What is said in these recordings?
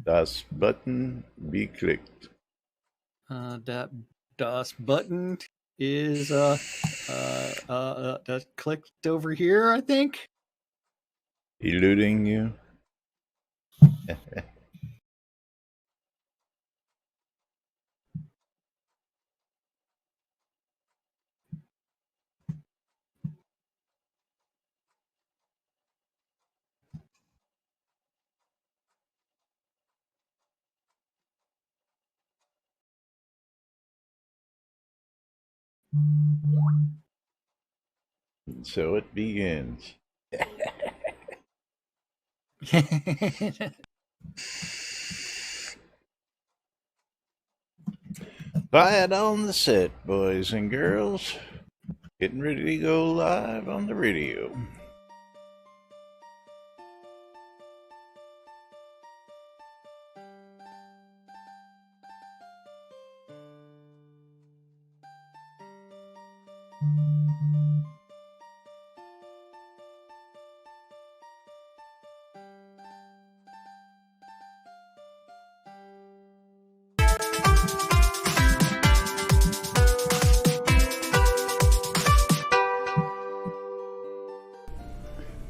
Das button be clicked. That DOS button is that's clicked over here, I think. Eluding you. So it begins. Quiet on the set, boys and girls. Getting ready to go live on the radio.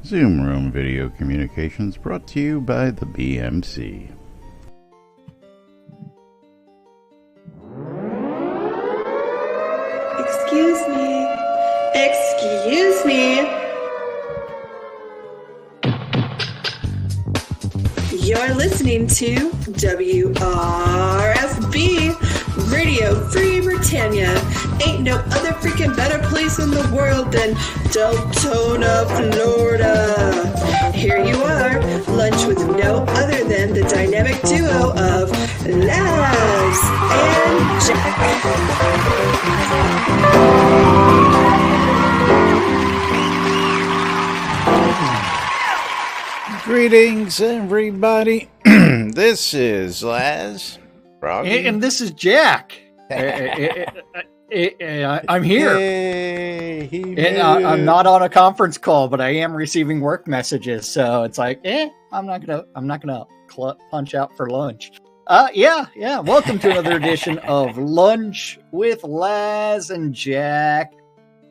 Zoom Room Video Communications brought to you by the BMC. Excuse me. Excuse me. You're listening to WRFB Radio Free Britannia. Ain't no other freaking better place in the world than Deltona, Florida. Here you are, lunch with no other than the dynamic duo of Laz and Jack. Greetings, everybody. This is Laz. Froggy. And this is Jack. I'm here. Hey, And I'm not on a conference call, but I am receiving work messages. So it's like, I'm not gonna punch out for lunch. Yeah. Welcome to another edition of Lunch with Laz and Jack,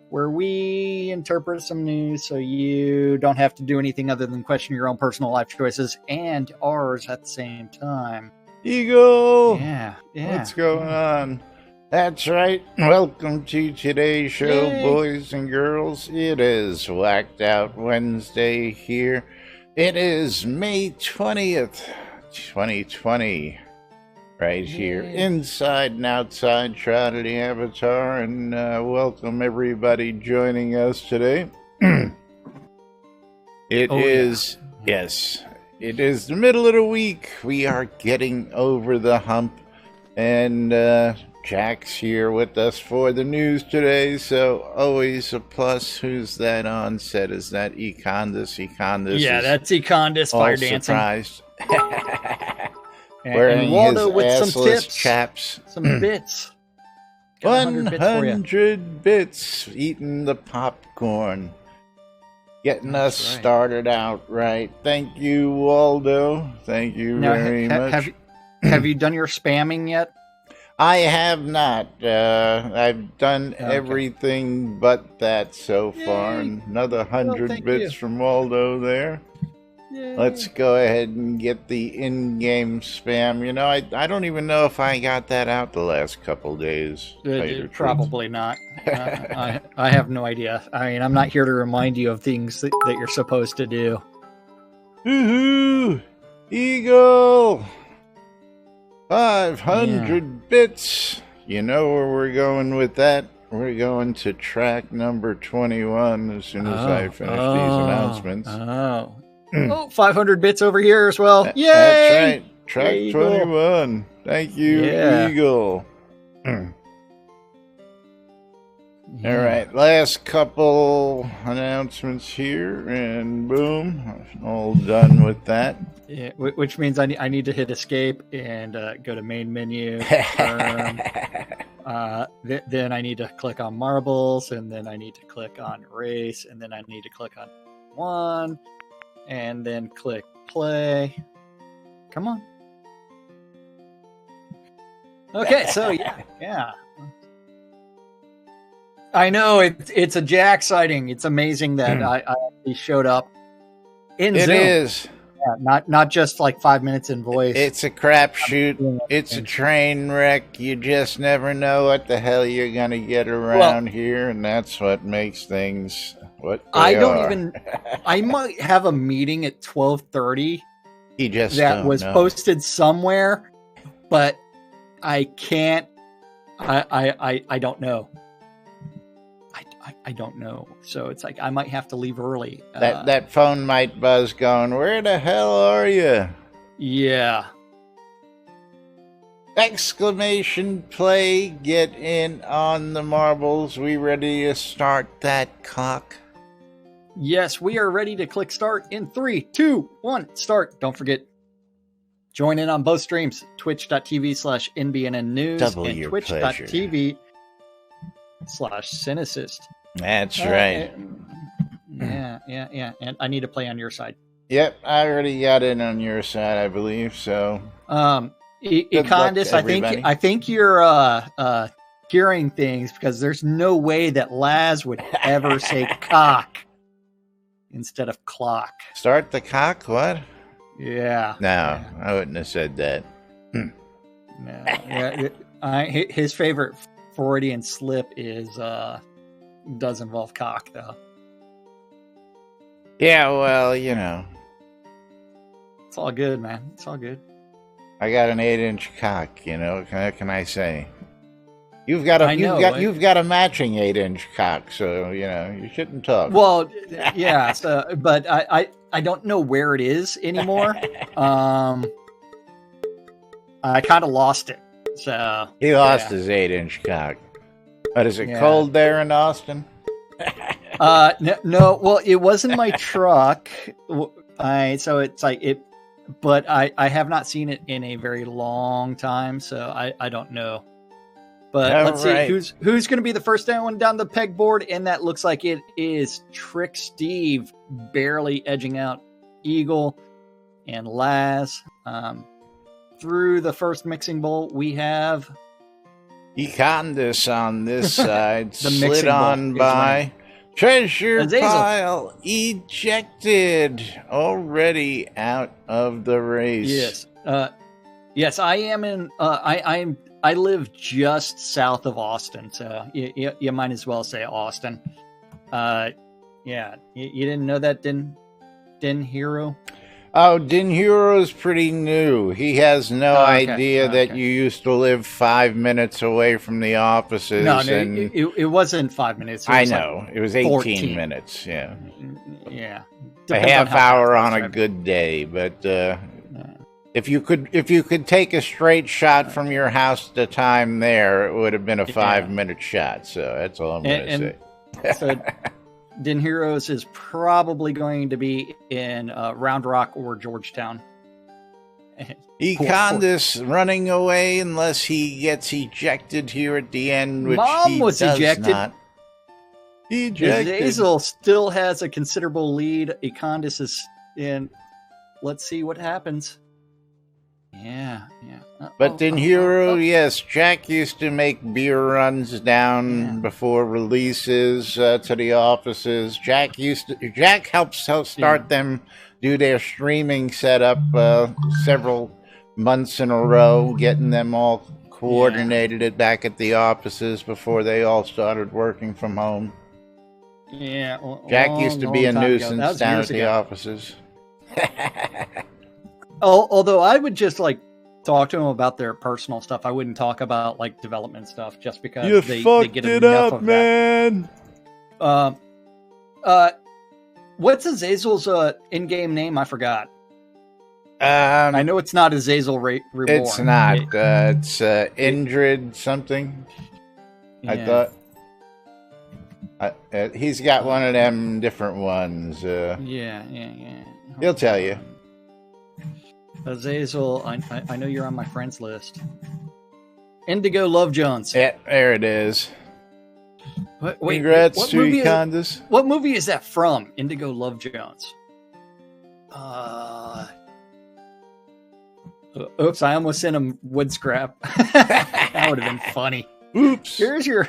where we interpret some news so you don't have to do anything other than question your own personal life choices and ours at the same time. Eagle. Yeah. What's going on? That's right. Welcome to today's show, Yay. boys and girls. It is Whacked Out Wednesday here. It is May 20th, 2020. Right here, inside and outside Shroud of the Avatar, and welcome everybody joining us today. It is the middle of the week. We are getting over the hump, and Jack's here with us for the news today, so always a plus. Who's that on set? Is that Econdis? Yeah, that's Econdis fire dancing. Surprised. And Waldo his with some assless tips, chaps. some bits. Got 100 bits, eating the popcorn. Getting us started out right. Thank you, Waldo. Thank you very much. Have you done your spamming yet? I have not. I've done everything but that so far. Another 100 bits from Waldo there. Yay. Let's go ahead and get the in-game spam. You know, I don't even know if I got that out the last couple days. Probably not. I have no idea. I mean, I'm not here to remind you of things that you're supposed to do. Woohoo! Eagle! 500 bits! You know where we're going with that? We're going to track number 21 as soon as I finish these announcements. 500 bits over here as well. Yay! That's right. Track 21. Thank you, Eagle. All right. Last couple announcements here, and boom. All done with that. Yeah, which means I need to hit escape and go to main menu. Then I need to click on marbles, and then I need to click on race, and then I need to click on one. And then click play. Come on. Okay, so yeah. I know it's a Jack sighting. It's amazing that I actually showed up in Zoom. It is. Yeah, not just like 5 minutes in voice. It's a crapshoot. It's a train wreck. You just never know what the hell you're gonna get around here, and that's what makes things what they I don't are. even. I might have a meeting at 12:30. You just that was know. Posted somewhere, but I can't. I don't know. I don't know. So it's like I might have to leave early. That phone might buzz going, where the hell are you? Yeah. Exclamation play, get in on the marbles. We ready to start that cock? Yes, we are ready to click start in 3, 2, 1, start. Don't forget, join in on both streams, twitch.tv/NBNN News Double and your twitch.tv/Cynicist. That's right. Yeah. And I need to play on your side. Yep, I already got in on your side, I believe. So, Econdis, I think you're hearing things because there's no way that Laz would ever say cock instead of clock. Start the cock? What? Yeah. No, I wouldn't have said that. No. His favorite Freudian slip is does involve cock though. Yeah, well, you know. It's all good, man. It's all good. I got an 8-inch cock, you know. What can I say? You've got a matching 8-inch cock, so you know you shouldn't talk. Well, yeah. So, but I don't know where it is anymore. I kind of lost it. So he lost his 8-inch cock. But is it cold there in Austin? No. Well, it was in my truck. So it's like it, but I have not seen it in a very long time, so I don't know. But let's see who's going to be the first one down the pegboard, and that looks like it is Trick Steve, barely edging out Eagle and Laz. Through the first mixing bowl, we have Econdis on this side, the slid on by. Treasure Azazel. pile ejected, already out of the race. Yes, I am in. I live just south of Austin, so you might as well say Austin. You didn't know that, Din Hero? Oh, Din Hero's pretty new. He has no idea that you used to live 5 minutes away from the offices. No, it wasn't 5 minutes. I know. It was 18 minutes, yeah. Yeah. A half hour on a good day, but if you could take a straight shot from your house at the time there, it would have been a 5-minute shot. So that's all I'm going to say. So Din Heroes is probably going to be in Round Rock or Georgetown. Econdis running away unless he gets ejected here at the end, which Mom he was does ejected. not. Ejected. Azazel still has a considerable lead. Econdis is in. Let's see what happens. Yeah. But Din Hero, yes, Jack used to make beer runs down before releases to the offices. Jack helps start them, do their streaming setup several months in a row, getting them all coordinated back at the offices before they all started working from home. Yeah. Jack used to be a nuisance down at the offices. Although I would just talk to them about their personal stuff. I wouldn't talk about development stuff just because they get enough of man. that. What's Azazel's in-game name? I forgot. I know it's not Azazel Reborn. It's not. It's Indrid something. Yeah. I thought he's got one of them different ones. Yeah. He'll tell you. Azazel, I know you're on my friends list. Indigo Love Jones. Yeah, there it is. Wait, congrats to Econdis. What movie is that from? Indigo Love Jones. Oops, I almost sent him wood scrap. That would have been funny. Oops. Here's your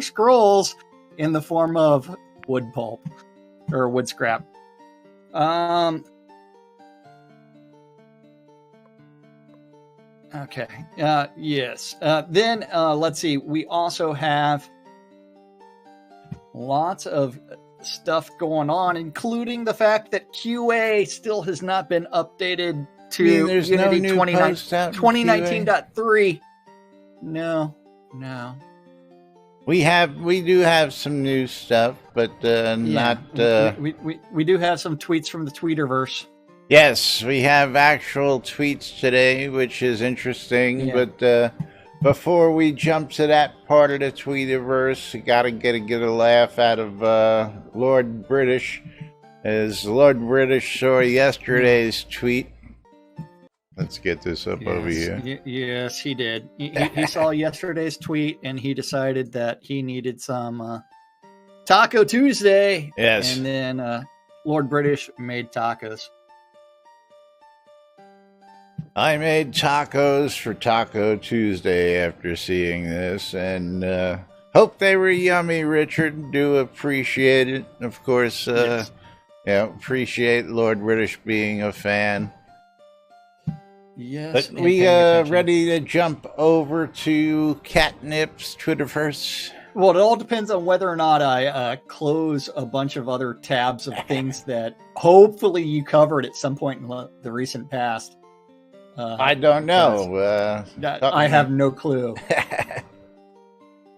scrolls in the form of wood pulp or wood scrap. Okay. Yes. Then let's see. We also have lots of stuff going on, including the fact that QA still has not been updated to Unity 2019.3. No. We do have some new stuff, but not. We do have some tweets from the Tweeterverse. Yes, we have actual tweets today, which is interesting. Yeah. But before we jump to that part of the Tweeterverse, we gotta get a laugh out of Lord British, as Lord British saw yesterday's tweet. Let's get this up over here. Yes, he did. He saw yesterday's tweet, and he decided that he needed some Taco Tuesday. Yes. And then Lord British made tacos. I made tacos for Taco Tuesday after seeing this, and hope they were yummy, Richard. Do appreciate it. Of course, yes. Yeah, appreciate Lord British being a fan. Yes. But we ready to jump over to Catnip's Twitterverse? Well, it all depends on whether or not I close a bunch of other tabs of things that hopefully you covered at some point in the recent past. I don't know. I have no clue.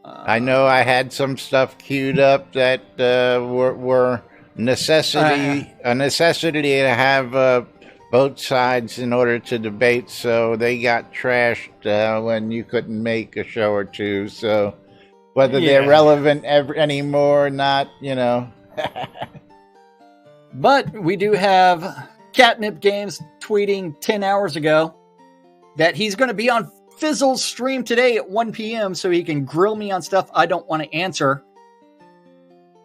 I know I had some stuff queued up that were a necessity to have both sides in order to debate, so they got trashed when you couldn't make a show or two. So whether they're relevant anymore or not, you know. But we do have Catnip Games tweeting 10 hours ago that he's going to be on Fizzle's stream today at 1 p.m. so he can grill me on stuff I don't want to answer.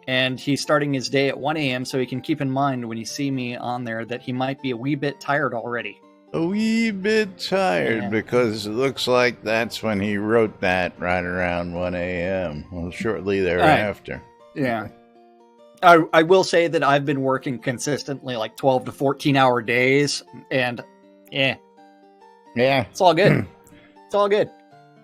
And he's starting his day at 1 a.m. so he can keep in mind when you see me on there that he might be a wee bit tired already. A wee bit tired, because it looks like that's when he wrote that, right around 1 a.m. Well, shortly thereafter. Yeah. I will say that I've been working consistently like 12 to 14 hour days, and it's all good. It's all good.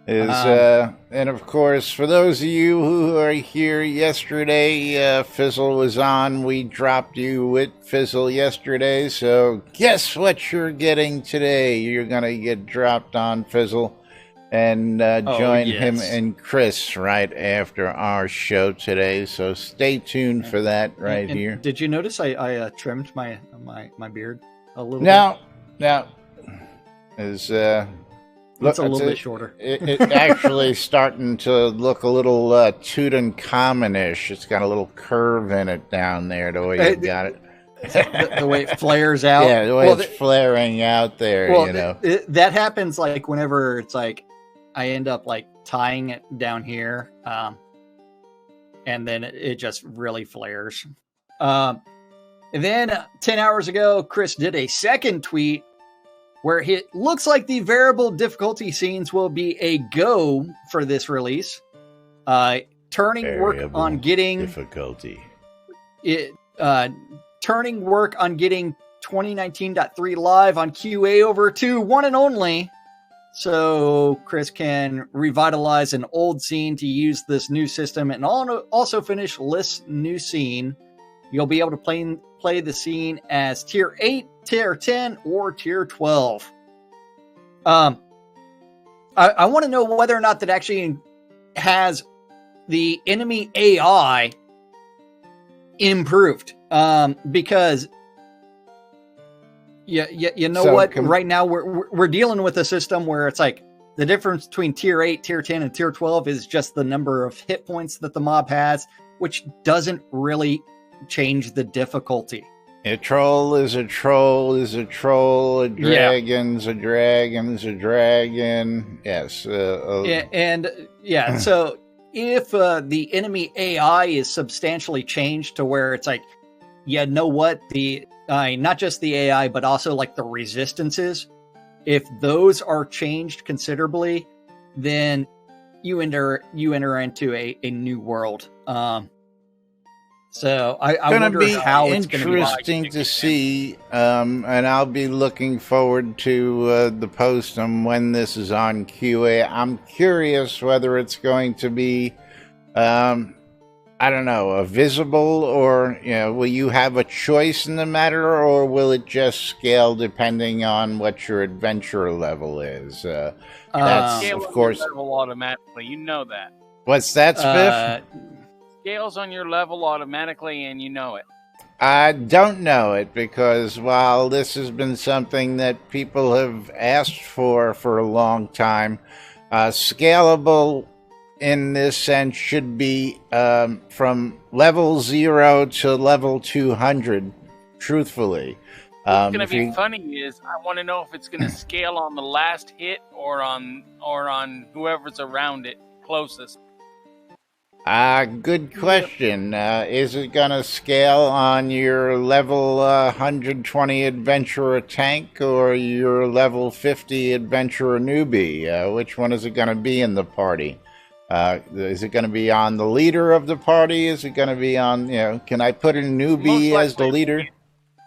And of course, for those of you who are here yesterday, Fizzle was on. We dropped you with Fizzle yesterday, so guess what you're getting today? You're going to get dropped on Fizzle and join him and Chris right after our show today. So stay tuned for that here. Did you notice I trimmed my beard a little bit? Now, it's a little bit shorter. It's actually starting to look a little Tutankhamun-ish. It's got a little curve in it down there, the way you got it. The way it flares out. Yeah, the way it's flaring out there, you know. That happens like whenever it's like I end up like tying it down here, and then it just really flares. And then 10 hours ago, Chris did a second tweet where it looks like the variable difficulty scenes will be a go for this release. Turning variable work on getting difficulty. Turning work on getting 2019.3 live on QA over to one and only, so Chris can revitalize an old scene to use this new system and also finish List's new scene. You'll be able to play the scene as Tier 8, Tier 10, or Tier 12. I want to know whether or not that actually has the enemy AI improved. Because you know what? Right now we're dealing with a system where it's like the difference between Tier 8, Tier 10, and Tier 12 is just the number of hit points that the mob has, which doesn't really change the difficulty. A troll is a troll is a troll. A dragon's a dragon's a dragon. Yes. So if the enemy AI is substantially changed to where it's like, you know what, not just the AI, but also like the resistances if those are changed considerably, then you enter into a new world. So I wonder how it's going to be interesting to see, and I'll be looking forward to the post on when this is on QA. I'm curious whether it's going to be, I don't know, a visible, or will you have a choice in the matter, or will it just scale depending on what your adventure level is? That's of course level automatically. You know that. What's that, Spiff? Scales on your level automatically, and you know it. I don't know it, because while this has been something that people have asked for a long time, scalable in this sense should be from level 0 to level 200, truthfully. What's going to be funny is I want to know if it's going to scale on the last hit or on whoever's around it closest. Good question. Is it going to scale on your level 120 adventurer tank or your level 50 adventurer newbie? Which one is it going to be in the party? Is it going to be on the leader of the party? Is it going to be on, can I put a newbie as the leader?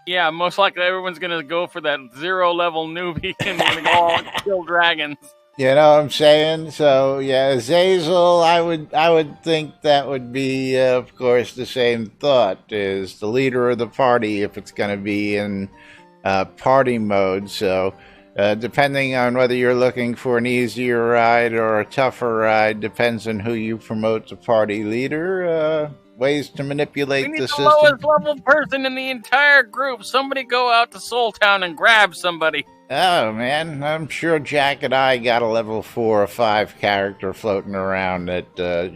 Yeah, most likely everyone's going to go for that 0 level newbie and we're going to all kill dragons. You know what I'm saying? So yeah, Azazel, I would think that would be, of course, the same thought, is the leader of the party if it's going to be in party mode. So depending on whether you're looking for an easier ride or a tougher ride, depends on who you promote to party leader. Ways to manipulate the system. We need the lowest level person in the entire group. Somebody go out to Soul Town and grab somebody. Oh, man, I'm sure Jack and I got a level 4 or 5 character floating around at...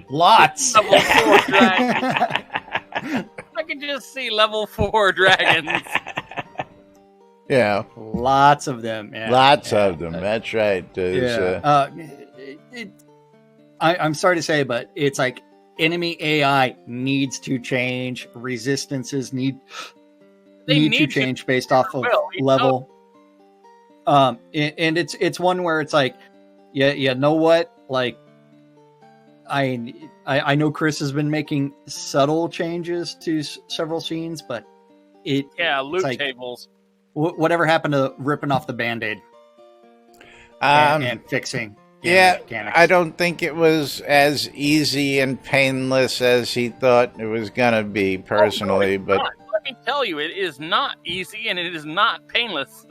Lots! Level 4 dragons. I can just see level 4 dragons. Yeah. Lots of them. Yeah. Lots of them, that's right. I'm sorry to say, but it's like enemy AI needs to change. Resistances need to change based off of level. And it's one where it's like, you know what? Like, I know Chris has been making subtle changes to several scenes, but loot like, tables. Whatever happened to ripping off the Band-Aid and fixing? Mechanics. I don't think it was as easy and painless as he thought it was gonna be, personally. But let me tell you, it is not easy and it is not painless.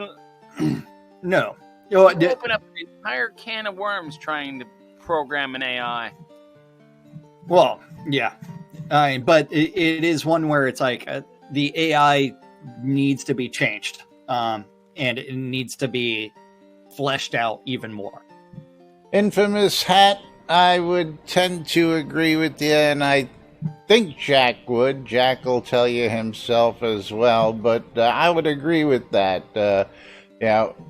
No, you open up an entire can of worms trying to program an AI. Well, yeah, but it is one where it's like the AI needs to be changed, and it needs to be fleshed out even more. Infamous Hat, I would tend to agree with you, and I think Jack would. Jack will tell you himself as well, but I would agree with that.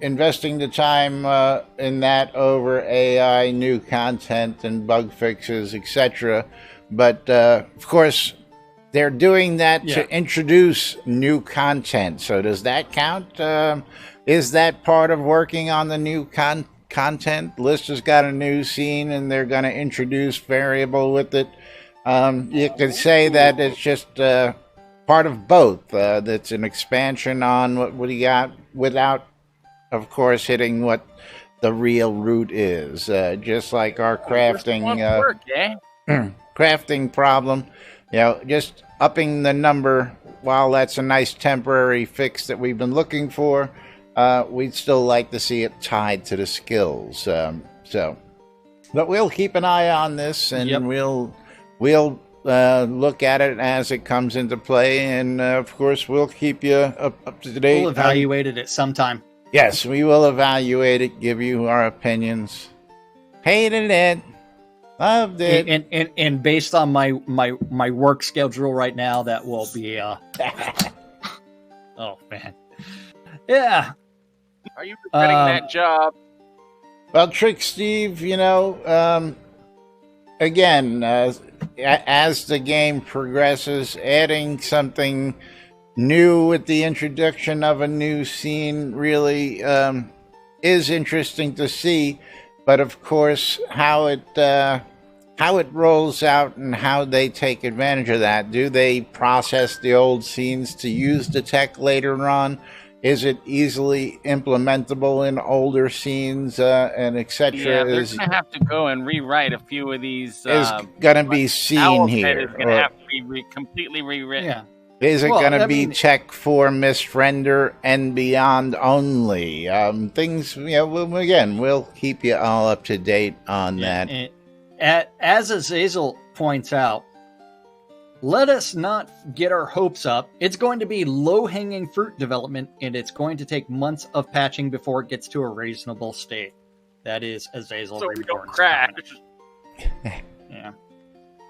Investing the time in that over AI, new content, and bug fixes, etc. But, of course, they're doing that to introduce new content. So does that count? Is that part of working on the new content? Lister's got a new scene and they're going to introduce variable with it. You could say that it's just part of both. That's an expansion on what we got without, of course, hitting what the real root is. Just like our crafting crafting problem, just upping the number. While that's a nice temporary fix that we've been looking for, we'd still like to see it tied to the skills. But we'll keep an eye on this, and we'll look at it as it comes into play, and of course we'll keep you up to date. We'll evaluate it at some time. Yes, we will evaluate it, give you our opinions. Hated it, loved it, and based on my work schedule right now, that will be oh man, yeah. Are you regretting that job? Well, Trick Steve, again, as the game progresses, adding something new with the introduction of a new scene really is interesting to see, but of course, how it rolls out and how they take advantage of that. Do they process the old scenes to use the tech later on? Is it easily implementable in older scenes and etc.? Yeah, they're going to have to go and rewrite a few of these. Is going to be seen here. Is going to have to be completely rewritten. Yeah. Is it going to be tech for Mistrender and beyond only? Things, we'll keep you all up to date on that. As Azazel points out, let us not get our hopes up. It's going to be low-hanging fruit development, and it's going to take months of patching before it gets to a reasonable state. That is Azazel. So we don't crash. Yeah.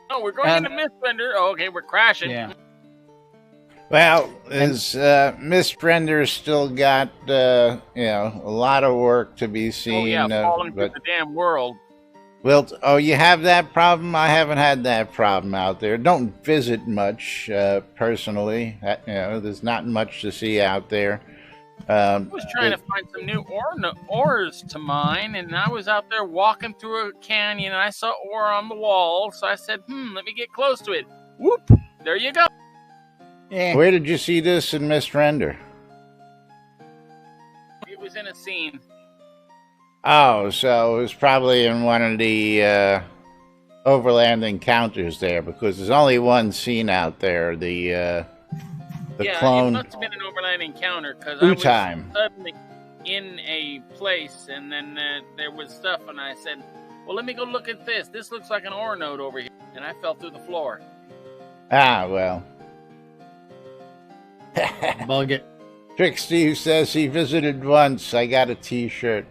Oh, we're going into Mistrender. Oh, okay, we're crashing. Yeah. Well, Mistrender's still got a lot of work to be seen. Oh yeah, falling through the damn world. Well, you have that problem? I haven't had that problem out there. Don't visit much, personally. There's not much to see out there. I was trying to find some new ores to mine, and I was out there walking through a canyon, and I saw ore on the wall, so I said, let me get close to it. Whoop! There you go. Yeah. Where did you see this in Mistrender? It was in a scene. Oh, so it was probably in one of the overland encounters there, because there's only one scene out there. The clone. It must have been an overland encounter because I was suddenly in a place, and then there was stuff, and I said, "Well, let me go look at this. This looks like an ore node over here," and I fell through the floor. Ah, well. Bug it. Trick Steve says he visited once. I got a T-shirt.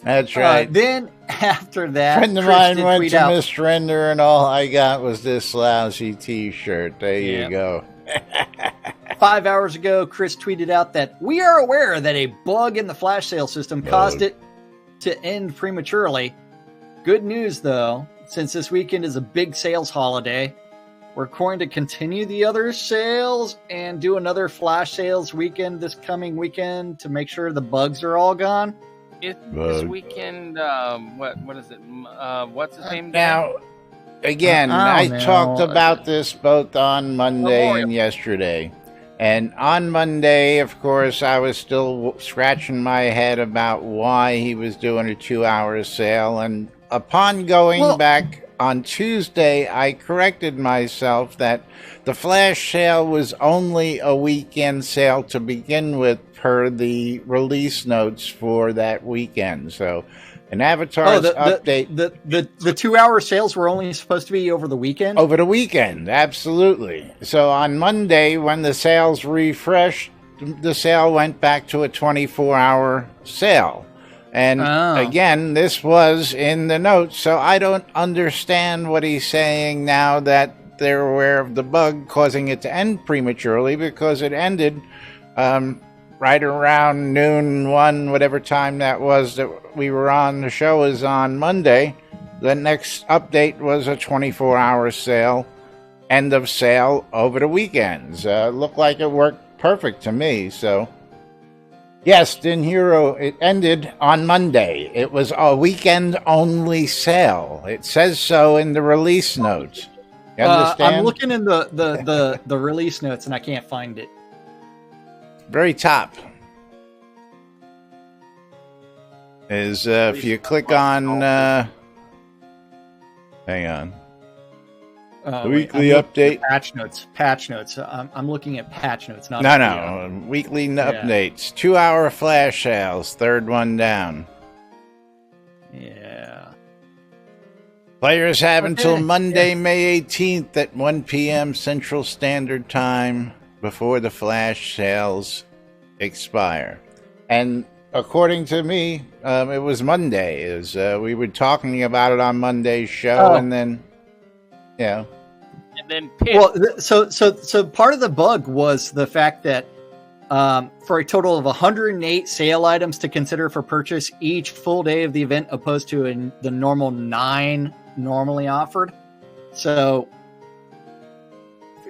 That's right. Then after that, a friend of mine went to Mistrender, and all I got was this lousy T-shirt. There you go. 5 hours ago, Chris tweeted out that we are aware that a bug in the flash sale system caused it to end prematurely. Good news, though, since this weekend is a big sales holiday, we're going to continue the other sales and do another flash sales weekend this coming weekend to make sure the bugs are all gone. This weekend, what is it? What's his name? Now, again, I talked about this both on Monday and yesterday. And on Monday, of course, I was still scratching my head about why he was doing a 2-hour sale. And upon going back on Tuesday, I corrected myself that the flash sale was only a weekend sale to begin with per the release notes for that weekend. So an Avatar's update. The 2-hour sales were only supposed to be over the weekend? Over the weekend, absolutely. So on Monday, when the sales refreshed, the sale went back to a 24-hour sale. And again, this was in the notes, so I don't understand what he's saying now that they're aware of the bug causing it to end prematurely, because it ended right around noon, 1, whatever time that was that we were on. The show was on Monday. The next update was a 24-hour sale, end of sale over the weekends. Looked like it worked perfect to me, so... Yes, Din Hero, it ended on Monday. It was a weekend-only sale. It says so in the release notes. You understand? I'm looking in the release notes, and I can't find it. Very top. Is if you click on... hang on. Weekly update. Patch notes. I'm looking at patch notes. Not weekly updates. 2-hour flash sales. Third one down. Yeah. Players have until Monday, May 18th at 1 p.m. Central Standard Time before the flash sales expire. And according to me, it was Monday. We were talking about it on Monday's show, and then... Yeah. And then so part of the bug was the fact that for a total of 108 sale items to consider for purchase each full day of the event, opposed to the normal 9 normally offered. So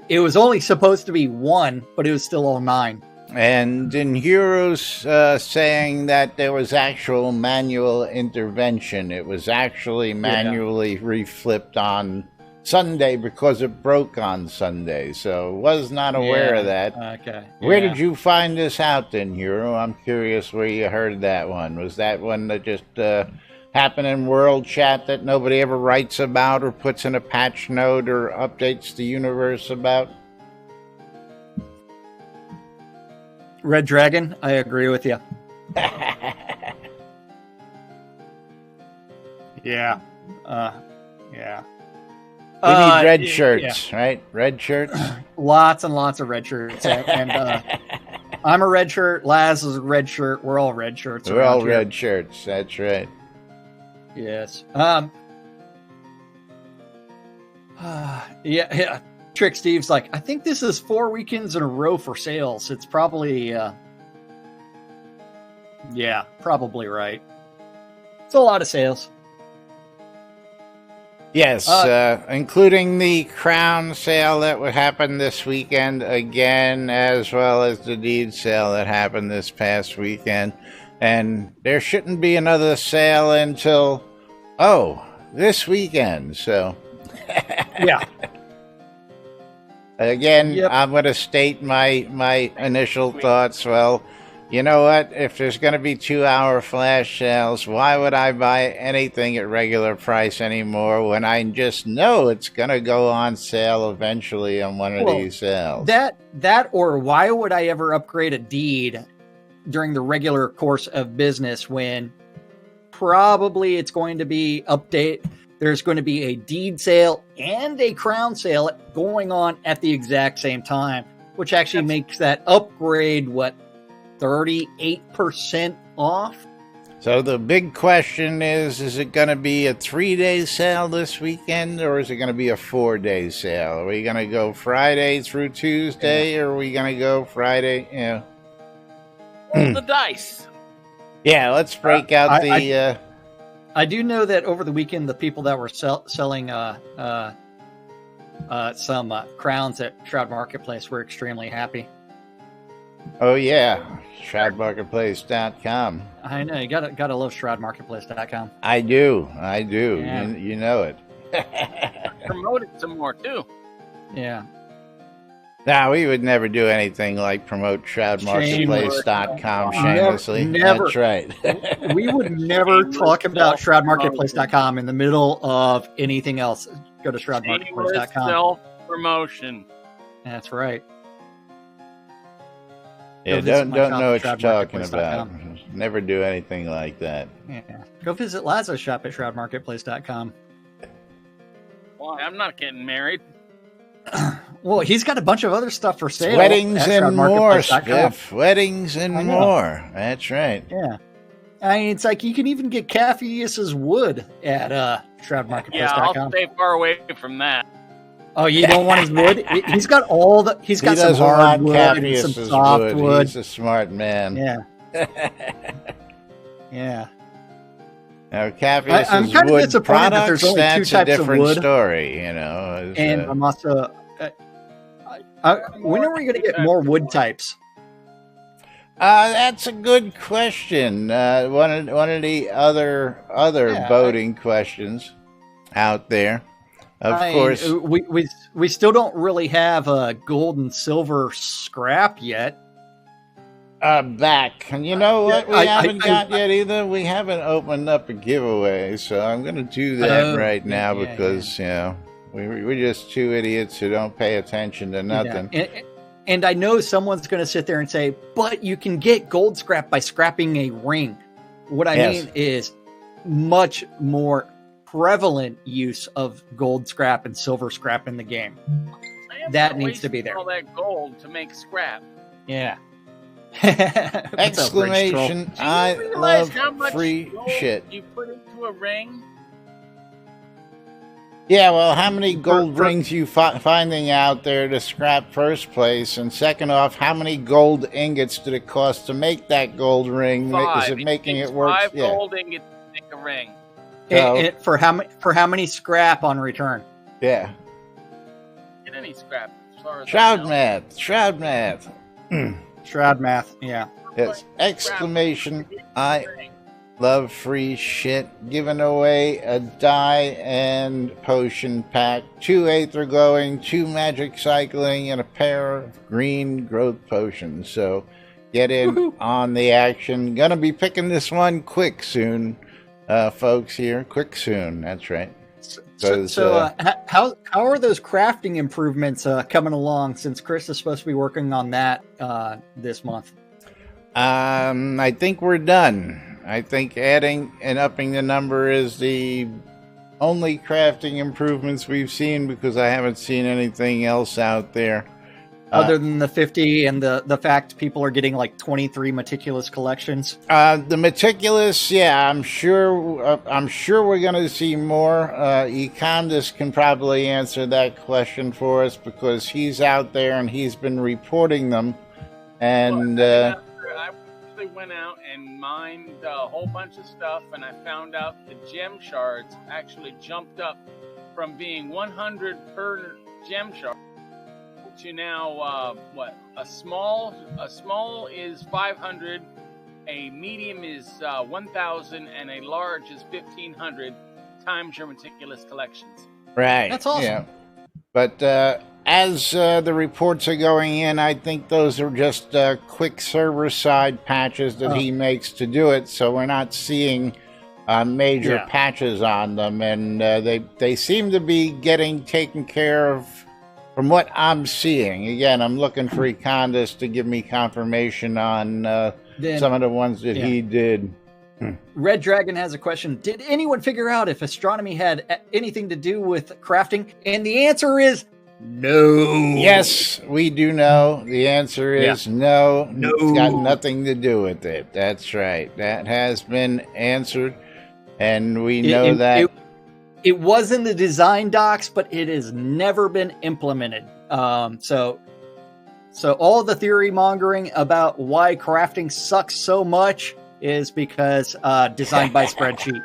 it was only supposed to be 1, but it was still all 9. And in Heroes saying that there was actual manual intervention. It was actually manually reflipped on Sunday because it broke on Sunday. So was not aware of that. Okay. Where did you find this out then, Hero? I'm curious where you heard that one. Was that one that just happened in World Chat that nobody ever writes about or puts in a patch note or updates the universe about? Red Dragon, I agree with you. Yeah. Yeah. We need red shirts, right? Red shirts? Lots and lots of red shirts. And I'm a red shirt. Laz is a red shirt. We're all red shirts. We're all red shirts. That's right. Yes. Yeah. Trick Steve's like, I think this is 4 weekends in a row for sales. It's probably, probably right. It's a lot of sales. Yes, including the crown sale that would happen this weekend again, as well as the deed sale that happened this past weekend. And there shouldn't be another sale until, this weekend. So, yeah. Again, I'm going to state my initial thoughts. Well, you know what? If there's going to be 2-hour flash sales, why would I buy anything at regular price anymore when I just know it's going to go on sale eventually on one of these sales? That or why would I ever upgrade a deed during the regular course of business when probably it's going to be there's going to be a deed sale and a crown sale going on at the exact same time, which actually makes that upgrade, 38% off? So the big question is it going to be a 3-day sale this weekend, or is it going to be a 4-day sale? Are we going to go Friday through Tuesday, or are we going to go Friday? Roll the dice. Yeah, let's break out I do know that over the weekend, the people that were selling some crowns at Shroud Marketplace were extremely happy. Oh, yeah. ShroudMarketplace.com. I know. You gotta love ShroudMarketplace.com. I do. Yeah. You know it. Promote it some more, too. Yeah. No, we would never do anything like promote ShroudMarketplace.com shamelessly. Never. That's right. We would never talk about ShroudMarketplace.com in the middle of anything else. Go to ShroudMarketplace.com. Self-promotion. That's right. Yeah, don't know what you're talking about. Never do anything like that. Yeah. Go visit Lazo's shop at ShroudMarketplace.com. Well, I'm not getting married. Well, he's got a bunch of other stuff for sale. Weddings and more, Spiff. Weddings and more. That's right. Yeah. I mean, it's like you can even get Caffeus's wood at ShroudMarketplace.com. Yeah, I'll stay far away from that. Oh, you don't want his wood? He's got He's got some hardwood and some softwood. He's a smart man. Yeah. Yeah. Now, Caffeus's I'm kind of disappointed that there's only 2 types of wood. Story, you know. And I'm also. When are we going to get more wood types? That's a good question. One of the other voting questions out there. Of course, we still don't really have a gold and silver scrap yet. Back. And you know what we haven't got yet either? We haven't opened up a giveaway, so I'm going to do that right now because, you know, we're just 2 idiots who don't pay attention to nothing. Yeah. And I know someone's going to sit there and say, but you can get gold scrap by scrapping a ring. What I mean is much more prevalent use of gold scrap and silver scrap in the game. That needs to be there. All that gold to make scrap. Yeah. Exclamation! I love free shit. You put into a ring. Yeah, well, how many gold rings you finding out there to scrap first place? And second off, how many gold ingots did it cost to make that gold ring? 5. Is it making it work? 5 gold ingots to make a ring. For how many scrap on return? Yeah. Get any scrap. As far as Shroud math. Shroud math, yeah. Yes, exclamation, I love free shit. Giving away a dye and potion pack, 2 Aether Glowing, 2 Magic Cycling, and a pair of green growth potions. So get in on the action. Gonna be picking this one quick soon, folks here. Quick soon, that's right. How are those crafting improvements coming along, since Chris is supposed to be working on that this month? I think we're done. I think adding and upping the number is the only crafting improvements we've seen, because I haven't seen anything else out there. Other than the 50 and the fact people are getting like 23 meticulous collections. The meticulous, yeah, I'm sure we're going to see more. Econdis can probably answer that question for us, because he's out there and he's been reporting them. And I actually went out and mined a whole bunch of stuff, and I found out the gem shards actually jumped up from being 100 per gem shard to now a small is 500, a medium is 1,000, and a large is 1,500 times your meticulous collections. Right, that's awesome. Yeah. But as the reports are going in, I think those are just quick server side patches that he makes to do it, so we're not seeing major patches on them, and they seem to be getting taken care of. From what I'm seeing, again, I'm looking for Econdis to give me confirmation on some of the ones that he did. Red Dragon has a question. Did anyone figure out if astronomy had anything to do with crafting? And the answer is no. Yes, we do know. The answer is no. It's got nothing to do with it. That's right. That has been answered, and we know that. It was in the design docs, but it has never been implemented. So all the theory mongering about why crafting sucks so much is because designed by spreadsheet.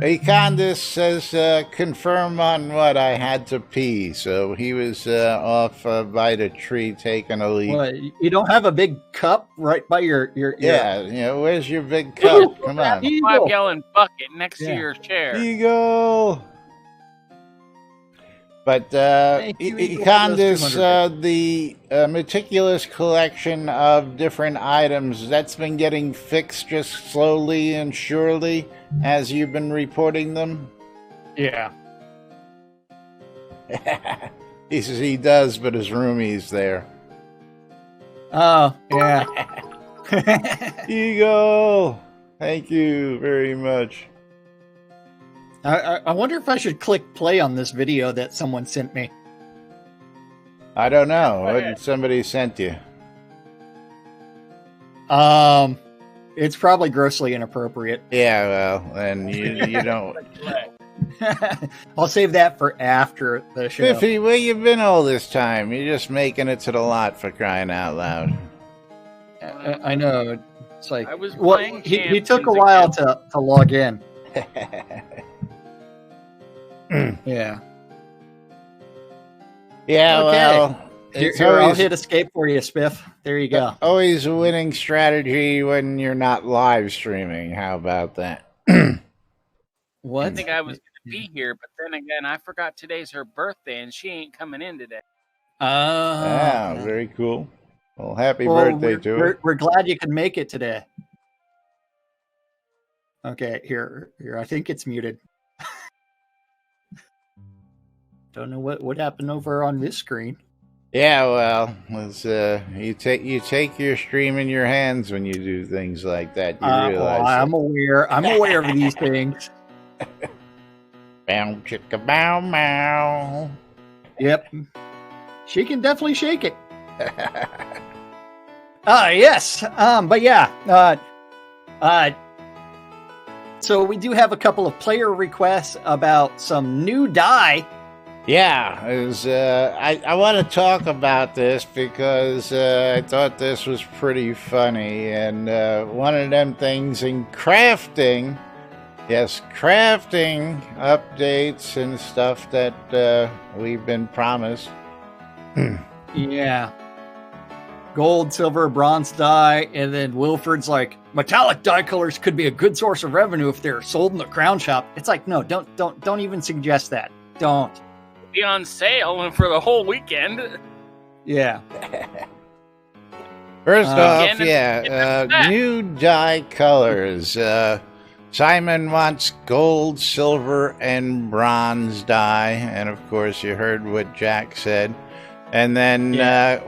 Econdis says confirm on what I had to pee. So he was off by the tree taking a leak. What, you don't have a big cup right by your Yeah, you know, where's your big cup? Come on. 5-gallon bucket next to your chair. Eagle. But Econdis, the meticulous collection of different items, that's been getting fixed just slowly and surely as you've been reporting them? Yeah. He says he does, but his roomie's there. Oh, yeah. Eagle! Thank you very much. I wonder if I should click play on this video that someone sent me. I don't know. What did somebody sent you? It's probably grossly inappropriate. Yeah, well, then you don't. I'll save that for after the show. Biffy, where you been all this time? You're just making it to the lot, for crying out loud. I know. It's like, I was he took a while to log in. Yeah. Yeah, okay. well, here, I'll hit escape for you, Spiff. There you go. Always a winning strategy when you're not live streaming. How about that? What? I think I was going to be here, but then again, I forgot today's her birthday, and she ain't coming in today. Ah, very cool. Well, happy birthday to her. We're glad you could make it today. Okay, here. I think it's muted. Don't know what happened over on this screen. Yeah, well, it's, you take your stream in your hands when you do things like that. You realize. I'm aware of these things. Bow chicka bow mow. Yep, she can definitely shake it. Yes. But yeah. So we do have a couple of player requests about some new dye. Yeah, I want to talk about this because I thought this was pretty funny, and one of them things in crafting, crafting updates and stuff that we've been promised. Yeah. gold, silver, bronze dye, and then Wilfred's like, metallic dye colors could be a good source of revenue if they're sold in the crown shop. It's like, no, don't even suggest that. Don't. Be on sale for the whole weekend. Yeah. First off, new dye colors. Simon wants gold, silver, and bronze dye, and of course, you heard what Jack said. And then,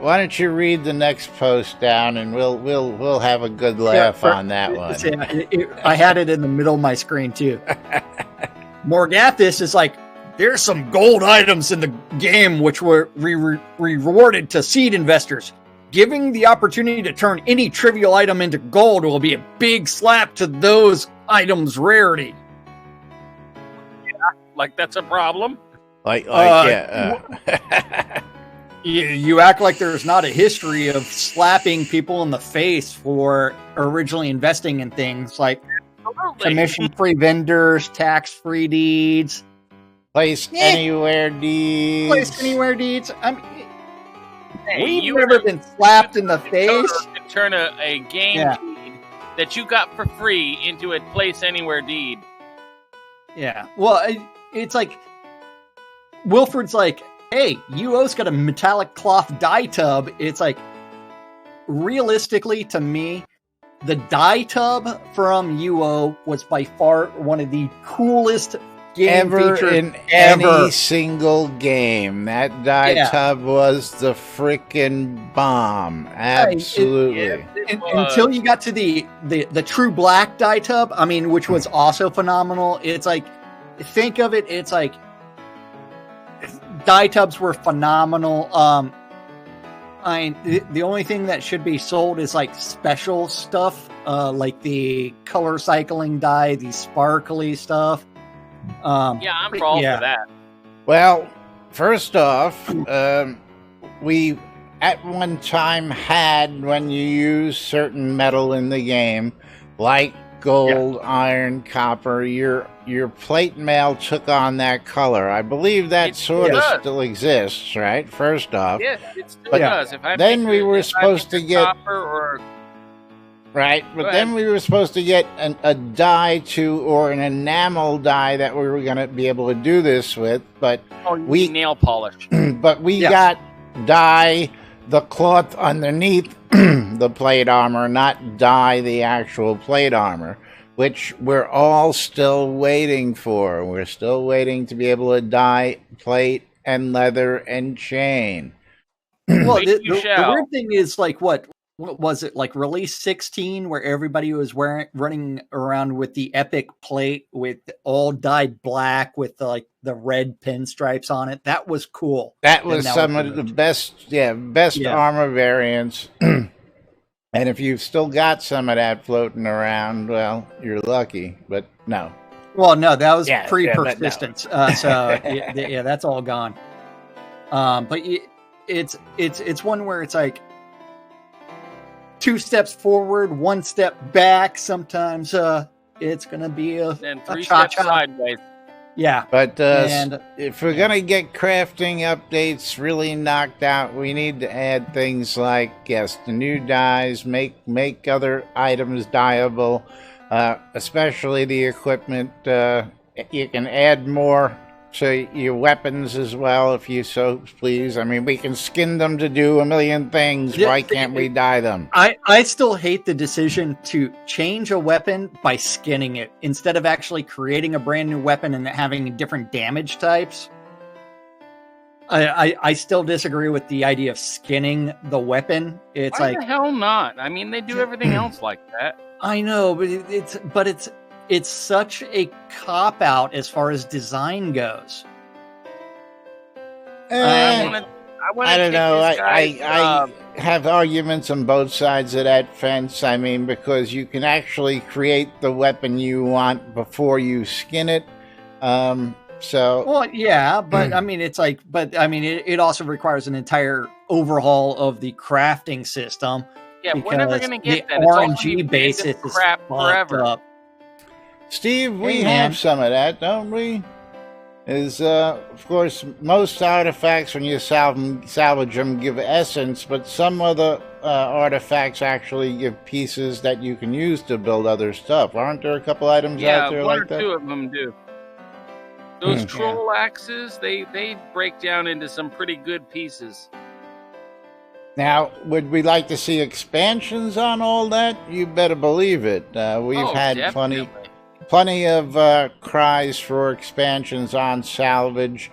why don't you read the next post down, and we'll have a good laugh on that one. I had it in the middle of my screen too. Morgathis is like, there's some gold items in the game which were rewarded to seed investors. Giving the opportunity to turn any trivial item into gold will be a big slap to those items' rarity. Yeah, like that's a problem. You act like there's not a history of slapping people in the face for originally investing in things like commission-free vendors, tax-free deeds, place anywhere deeds. I mean, we've never been slapped in the face. Turn a game deed that you got for free into a place anywhere deed. Yeah. Well, it's like Wilfred's like, hey, UO's got a metallic cloth dye tub. It's like, realistically, to me, the dye tub from UO was by far one of the coolest game features in any single game. That dye tub was the freaking bomb. Absolutely. Until you got to the true black dye tub, I mean, which was also phenomenal. It's like, think of it, it's like, dye tubs were phenomenal. The only thing that should be sold is like special stuff, like the color cycling dye, the sparkly stuff. I'm for all for that. Well, first off, we at one time had, when you use certain metal in the game, like gold, iron, copper, your plate mail took on that color. I believe that sort of still exists, right? First off. Yes, it still does. Then we were supposed to get copper or right, but then we were supposed to get a dye or an enamel dye that we were going to be able to do this with, but we nail polish. But we got dye the cloth underneath the plate armor, not dye the actual plate armor, which we're all still waiting for. We're still waiting to be able to dye plate and leather and chain. Well, the weird thing is, like, what was it, like release 16, where everybody was running around with the epic plate with all dyed black with the red pinstripes on it? That was cool. That was some of the best armor variants. And if you've still got some of that floating around, well, you're lucky. But no. Well, no, that was pre-persistence. So that's all gone. But it's one where it's like 2 steps forward, 1 step back. Sometimes it's going to be a 3 steps sideways. Yeah. But if we're going to get crafting updates really knocked out, we need to add things like, the new dyes, make other items dyeable, especially the equipment. You can add more to your weapons as well, if you so please. I mean, we can skin them to do a million things. Why can't we dye them? I still hate the decision to change a weapon by skinning it instead of actually creating a brand new weapon and having different damage types. I still disagree with the idea of skinning the weapon. It's Why the hell not? I mean, they do everything else like that. I know, but it's such a cop-out as far as design goes. I don't know. I have arguments on both sides of that fence. I mean, because you can actually create the weapon you want before you skin it. Well, yeah, but I mean, it also requires an entire overhaul of the crafting system. Yeah, we're never going to get that. The RNG basis is crap forever. Up. Steve, we have some of that, don't we? Of course, most artifacts, when you salvage them, give essence, but some of the artifacts actually give pieces that you can use to build other stuff. Aren't there a couple items out there like that? Yeah, one or two of them do. Those troll axes, they break down into some pretty good pieces. Now, would we like to see expansions on all that? You better believe it. We've had plenty of cries for expansions on salvage.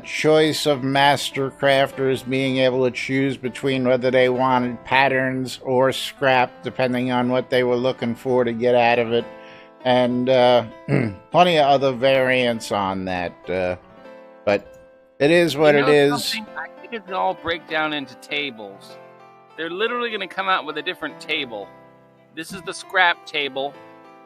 Choice of master crafters being able to choose between whether they wanted patterns or scrap, depending on what they were looking for to get out of it. And plenty of other variants on that. But it is what it is. I think it can all break down into tables. They're literally going to come out with a different table. This is the scrap table.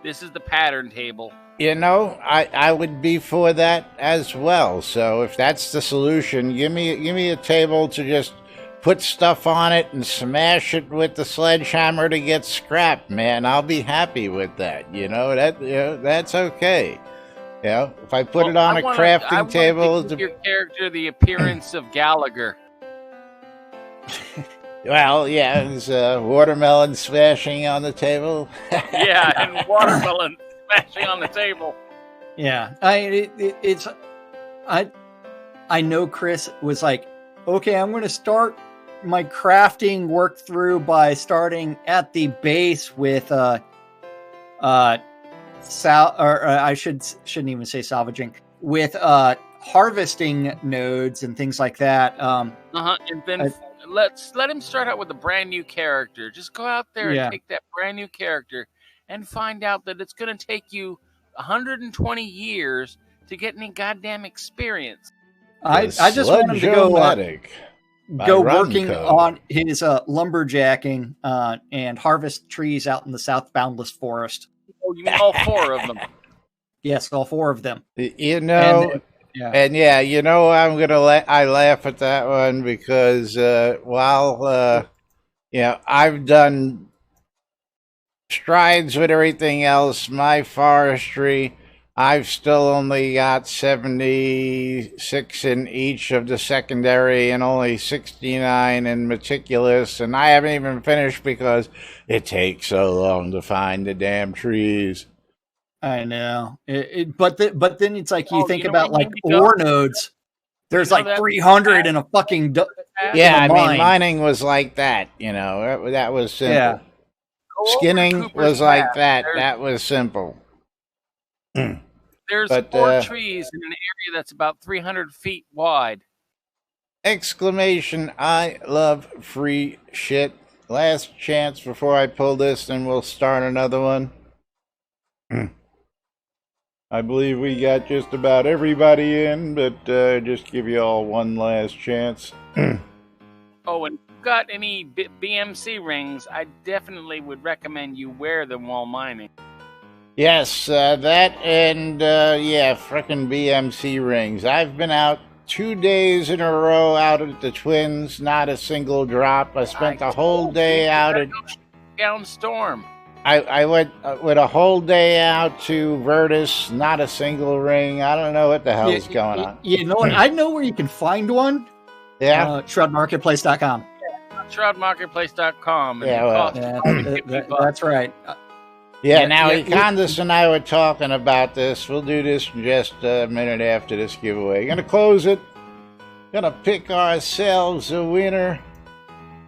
This is the pattern table. You know, I would be for that as well. So if that's the solution, give me a table to just put stuff on it and smash it with the sledgehammer to get scrapped, man. I'll be happy with that. That's okay. If I put it on a crafting table, give your character the appearance of Gallagher. Well, yeah, it's watermelon smashing on the table. Yeah, and watermelon smashing on the table. Yeah, I know Chris was like, okay, I'm going to start my crafting work through by starting at the base with I shouldn't even say salvaging, with harvesting nodes and things like that. And then let him start out with a brand new character. Just go out there and take that brand new character and find out that it's going to take you 120 years to get any goddamn experience. I just want him to go working on his lumberjacking and harvest trees out in the South Boundless Forest. Oh, you mean all four of them? Yes, all four of them. I'm I laugh at that one because while I've done strides with everything else, my forestry, I've still only got 76 in each of the secondary and only 69 in meticulous, and I haven't even finished because it takes so long to find the damn trees. I know, but then it's like you think about like ore nodes. There's like 300 in a fucking I mean, mining was like that. That was simple. Yeah. Skinning was like that. That was simple. There's 4 trees in an area that's about 300 feet wide. Exclamation, I love free shit. Last chance before I pull this, and we'll start another one. I believe we got just about everybody in, but just give you all one last chance. Oh, and if you've got any BMC rings, I definitely would recommend you wear them while mining. Yes, that and, frickin' BMC rings. I've been out 2 days in a row out at the Twins, not a single drop. I spent the whole day out at... Down Storm. I went with a whole day out to Virtus, not a single ring. I don't know what the hell is going on. You know what? I know where you can find one. Yeah? Shroudmarketplace.com. Yeah, shroudmarketplace.com. That's right. Now Econdas and I were talking about this. We'll do this in just a minute after this giveaway. Gonna close it. Gonna pick ourselves a winner.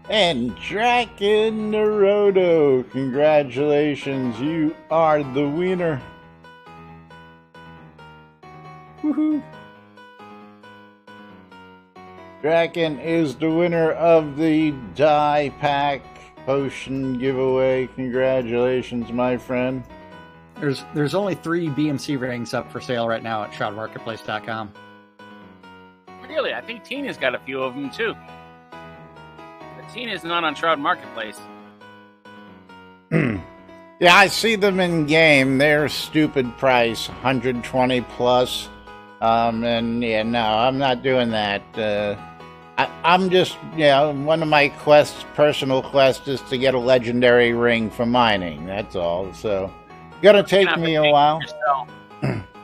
And Draken Naruto, congratulations, you are the winner. Woohoo! Draken is the winner of the die pack potion giveaway. Congratulations, my friend. There's only 3 BMC rings up for sale right now at shroudmarketplace.com. Really? I think Tina's got a few of them too. But Tina's not on Shroud Marketplace. Yeah, I see them in game. They're stupid price, 120 plus. And yeah, no, I'm not doing that. I'm just, one of my personal quests is to get a legendary ring for mining. That's all. So, it's gonna take me a while.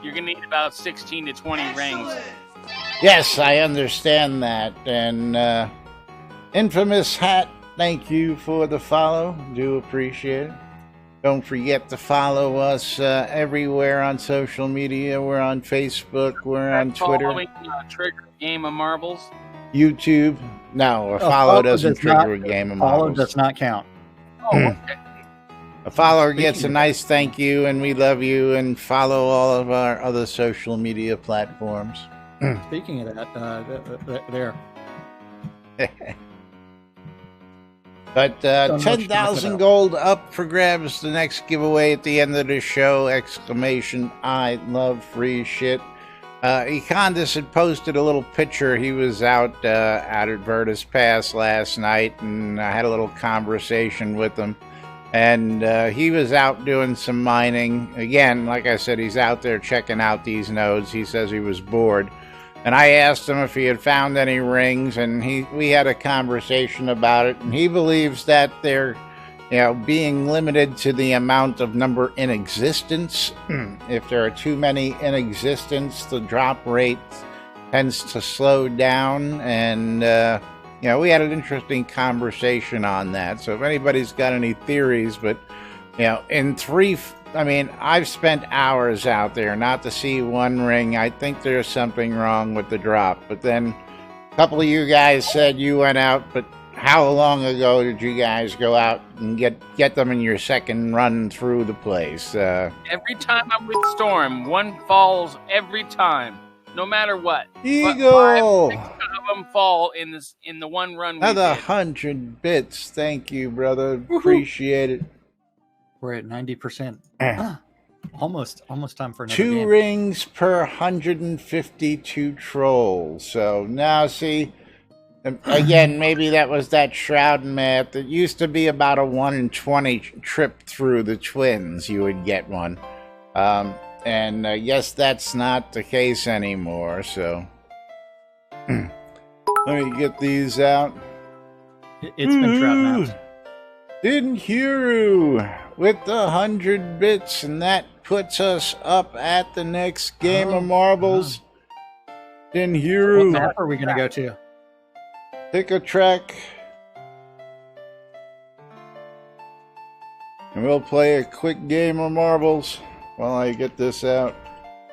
You're gonna need about 16 to 20 rings. Yes, I understand that. And Infamous Hat thank you for the follow. Do appreciate it. Don't forget to follow us everywhere on social media. We're on Facebook. We're on Twitter. Following Trigger Game of Marbles. YouTube. No, a follow doesn't trigger a game of marbles. Follow does not count. Oh, okay. A follower gets a nice thank you, and we love you, and follow all of our other social media platforms. Speaking of that, there. But 10,000 gold up for grabs. The next giveaway at the end of the show! Exclamation! I love free shit. Econdis had posted a little picture. He was out at Virtus Pass last night, and I had a little conversation with him. And he was out doing some mining. Again, like I said, he's out there checking out these nodes. He says he was bored. And I asked him if he had found any rings, and we had a conversation about it. And he believes that they're, being limited to the amount of number in existence. If there are too many in existence, the drop rate tends to slow down. And, we had an interesting conversation on that. So if anybody's got any theories, but, I've spent hours out there not to see one ring. I think there's something wrong with the drop. But then a couple of you guys said you went out, but how long ago did you guys go out and get them in your second run through the place? Every time I'm with Storm, one falls every time, no matter what. Eagle! 5, 6 of them fall in the one run. Another 100 bits. Thank you, brother. Appreciate it. We're at 90%. Almost time for another 2 game. rings per 152 trolls. So now, see, again, maybe that was that Shroud math. It used to be about a 1 in 20 trip through the twins. You would get one. And I guess that's not the case anymore. So let me get these out. It's been Shroud math. Dinhiru with the 100 bits, and that puts us up at the next game of marbles. Dinhiru. What map are we going to go to? Pick a track. And we'll play a quick game of marbles while I get this out.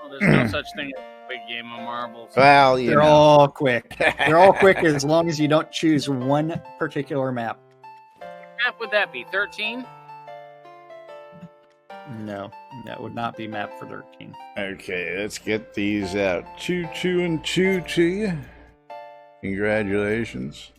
Well, there's no such thing as a quick game of marbles. Well, They're all quick. They're all quick as long as you don't choose one particular map. What map would that be? 13? No, that would not be map for 13. Okay, let's get these out. 2, 2, and 2 to you. Congratulations.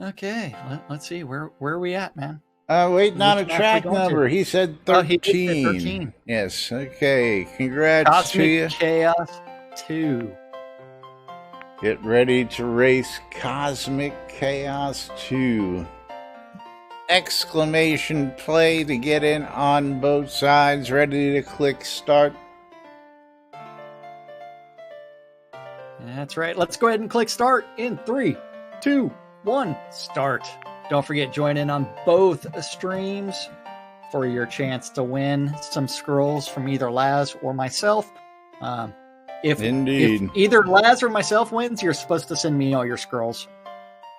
Okay, let's see. Where are we at, man? Waiting on a track number. He said 13. He did say 13. Yes, okay. Congrats Cosmic to you. Chaos 2. Get ready to race Cosmic Chaos 2. Exclamation play to get in on both sides. Ready to click start. That's right. Let's go ahead and click start in 3, 2, 1, start. Don't forget, join in on both streams for your chance to win some scrolls from either Laz or myself. If either Laz or myself wins, you're supposed to send me all your scrolls.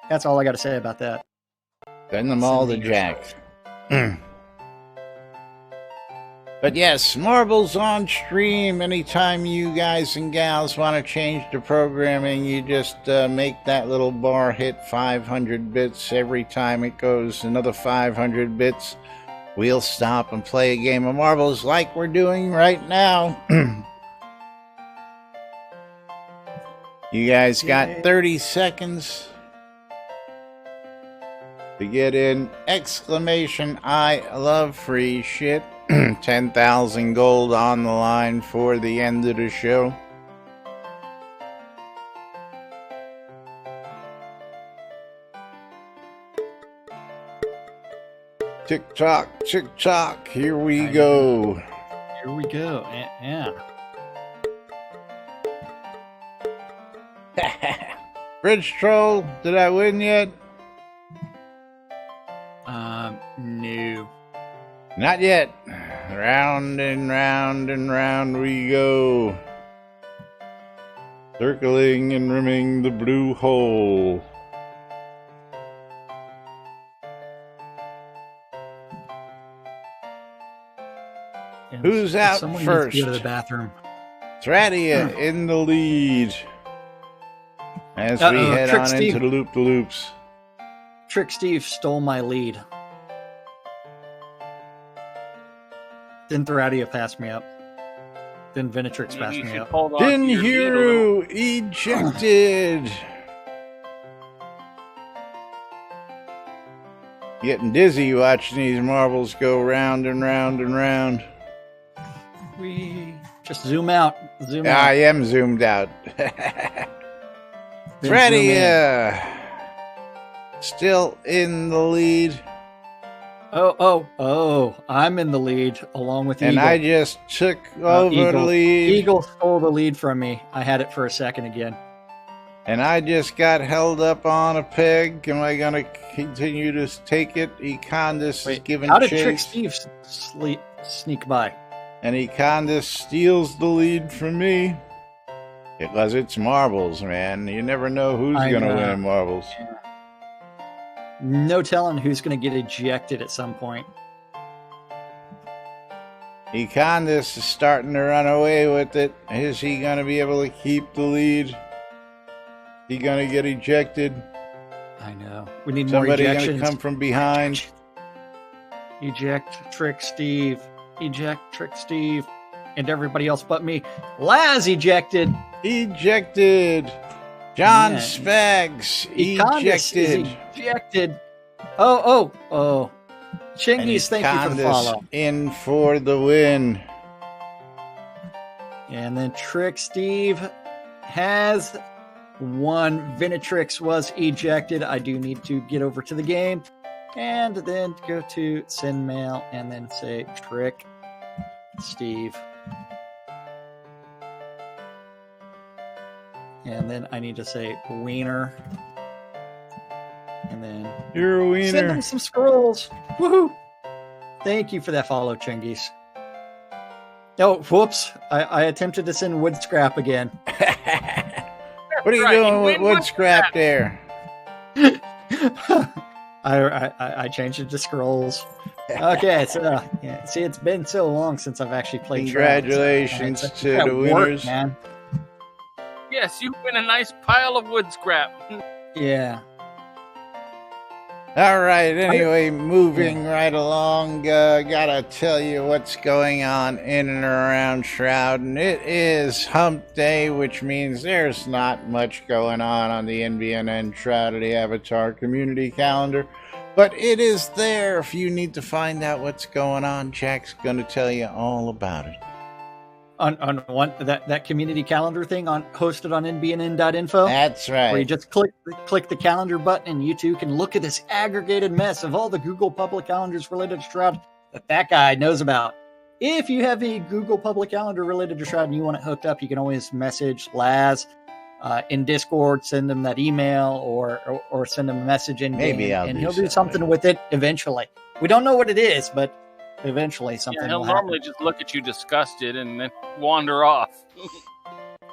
That's all I got to say about that. Send them all to Jack. But yes, Marbles on stream. Anytime you guys and gals want to change the programming, you just make that little bar hit 500 bits. Every time it goes another 500 bits, we'll stop and play a game of Marbles like we're doing right now. You guys got 30 seconds to get in. Exclamation, I love free shit. 10,000 gold on the line for the end of the show. Tick tock, here we go. Here we go. Yeah. Bridge Troll, did I win yet? No. Not yet. Round and round and round we go. Circling and rimming the blue hole. And Who's out someone first? Needs to go to the bathroom. Tradia in the lead. As we head Trick on Steve. into the loop-the-loops. Trick Steve stole my lead. Then Theradia passed me up. Then Vinatrix passed me up. Din Hero ejected. Getting dizzy watching these marbles go round and round and round. We just zoom out. Zoom out. I am zoomed out. Freddie, still in the lead. Oh, I'm in the lead along with Eagle. And I just took over the lead. Eagle stole the lead from me. I had it for a second again. And I just got held up on a peg. Am I going to continue to take it? Econdis is giving chase. How did Trick Steve sneak by? And Econdis steals the lead from me. Because it's marbles, man. You never know who's going to win in marbles. Yeah. No telling who's going to get ejected at some point. Econdis is starting to run away with it. Is he going to be able to keep the lead? He going to get ejected? I know. We need more ejections. Somebody going to come from behind. Eject Trick Steve. Eject Trick Steve. And everybody else but me. Laz ejected. Ejected. John Spags ejected. Ejected. Oh. Chingies, thank you for the follow. In for the win. And then Trick Steve has won. Vinatrix was ejected. I do need to get over to the game and then go to send mail and then say Trick Steve. And then I need to say wiener. And then you're a wiener. Send them some scrolls. Woohoo! Thank you for that follow, Chingies. Oh, whoops. I attempted to send wood scrap again. What are you doing with wood scrap there? I changed it to scrolls. Okay, so see, it's been so long since I've actually played. Congratulations to the winners, man. Yes, you win a nice pile of wood scrap. Yeah. All right, anyway, moving right along, gotta tell you what's going on in and around Shroud, and it is Hump Day, which means there's not much going on the NBNN Shroud of the Avatar community calendar, but it is there. If you need to find out what's going on, Jack's gonna tell you all about it. On one that community calendar thing hosted on NBNN.info. That's right. Where you just click the calendar button, and you too can look at this aggregated mess of all the Google public calendars related to Shroud that guy knows about. If you have a Google public calendar related to Shroud and you want it hooked up, you can always message Laz in Discord, send him that email, or send him a message in game, and he'll do something with it eventually. We don't know what it is, but eventually something will happen. He'll normally just look at you disgusted and then wander off.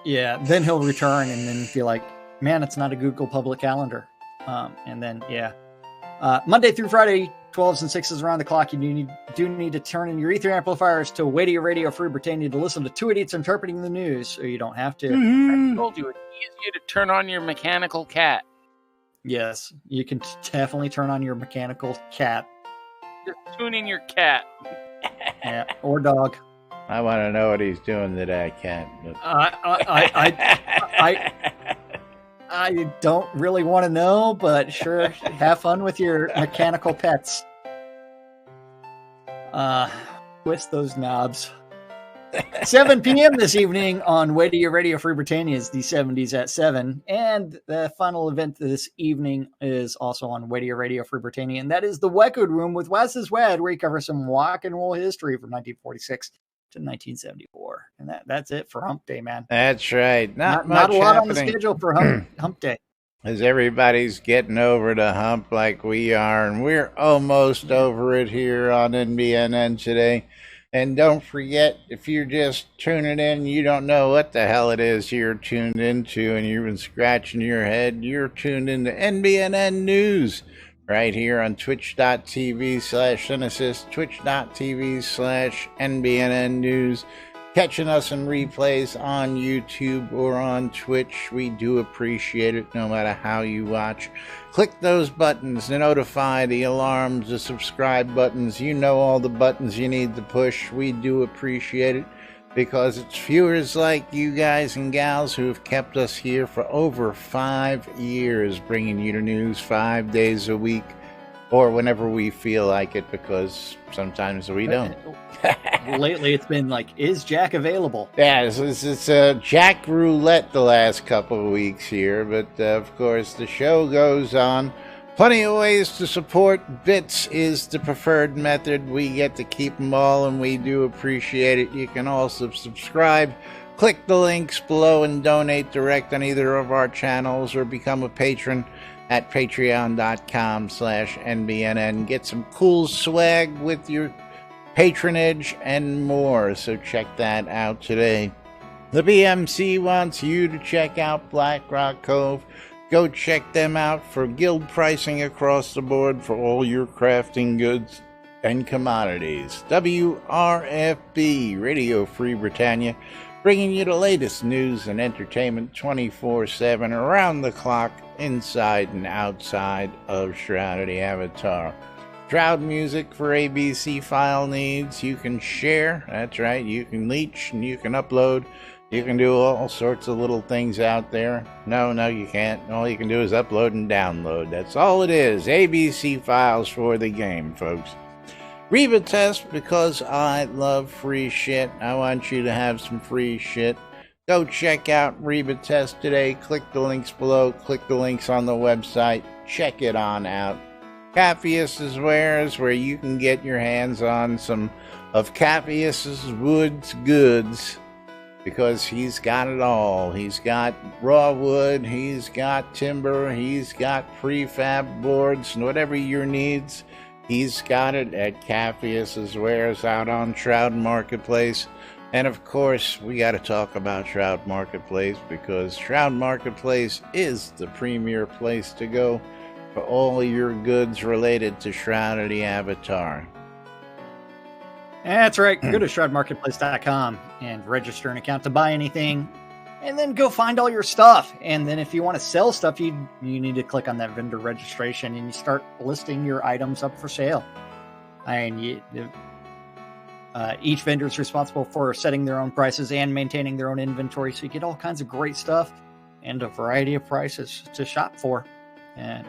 Yeah, then he'll return and then feel like, man, it's not a Google public calendar. And then, Monday through Friday, 12s and 6s around the clock, you do need to turn in your Ether amplifiers to Wadia Radio Free Britannia to listen to two idiots interpreting the news, so you don't have to. I told you, it's easier to turn on your mechanical cat. Yes, you can definitely turn on your mechanical cat. Just tune in your cat. Yeah, or dog. I want to know what he's doing to that cat. But... I don't really want to know, but sure, have fun with your mechanical pets. Twist those knobs. 7 p.m. this evening on Wadia Radio Free Britannia is the 70s at 7. And the final event this evening is also on Wadia Radio Free Britannia. And that is the Weckwood Room with Wes's Wed, where he covers some rock and roll history from 1946 to 1974. And that's it for Hump Day, man. That's right. Not a lot happening on the schedule for Hump Day. As everybody's getting over the hump like we are, and we're almost over it here on NBNN today. And don't forget, if you're just tuning in, you don't know what the hell it is you're tuned into, and you've been scratching your head, you're tuned into NBNN News right here on twitch.tv/Genesis, twitch.tv/NBNN News. Catching us in replays on YouTube or on Twitch. We do appreciate it no matter how you watch. Click those buttons to notify, the alarms, the subscribe buttons. You know all the buttons you need to push. We do appreciate it because it's viewers like you guys and gals who have kept us here for over 5 years, bringing you the news 5 days a week or whenever we feel like it, because sometimes we don't. Lately, it's been like, is Jack available? Yeah, it's Jack Roulette the last couple of weeks here, but of course the show goes on. Plenty of ways to support. Bits is the preferred method. We get to keep them all, and we do appreciate it. You can also subscribe. Click the links below and donate direct on either of our channels, or become a patron at patreon.com/NBNN. Get some cool swag with your patronage and more, so check that out today. The BMC wants you to check out Black Rock Cove. Go check them out for guild pricing across the board for all your crafting goods and commodities. WRFB, Radio Free Britannia, bringing you the latest news and entertainment 24/7 around the clock, inside and outside of Shroud of the Avatar. Shroud music for ABC file needs. You can share, that's right, you can leech and you can upload. You can do all sorts of little things out there. No, you can't. All you can do is upload and download. That's all it is. ABC files for the game, folks. Reba test, because I love free shit. I want you to have some free shit. Go check out Reba Test today. Click the links below. Click the links on the website. Check it on out. Capheus's Wares, where you can get your hands on some of Capheus's Wood's goods, because he's got it all. He's got raw wood, he's got timber, he's got prefab boards, and whatever your needs, he's got it at Capheus's Wares out on Shroud Marketplace. And of course, we got to talk about Shroud Marketplace, because Shroud Marketplace is the premier place to go for all your goods related to Shroud of the Avatar. That's right. Go to shroudmarketplace.com and register an account to buy anything, and then go find all your stuff. And then if you want to sell stuff, you need to click on that vendor registration, and you start listing your items up for sale. And each vendor is responsible for setting their own prices and maintaining their own inventory, so you get all kinds of great stuff and a variety of prices to shop for. And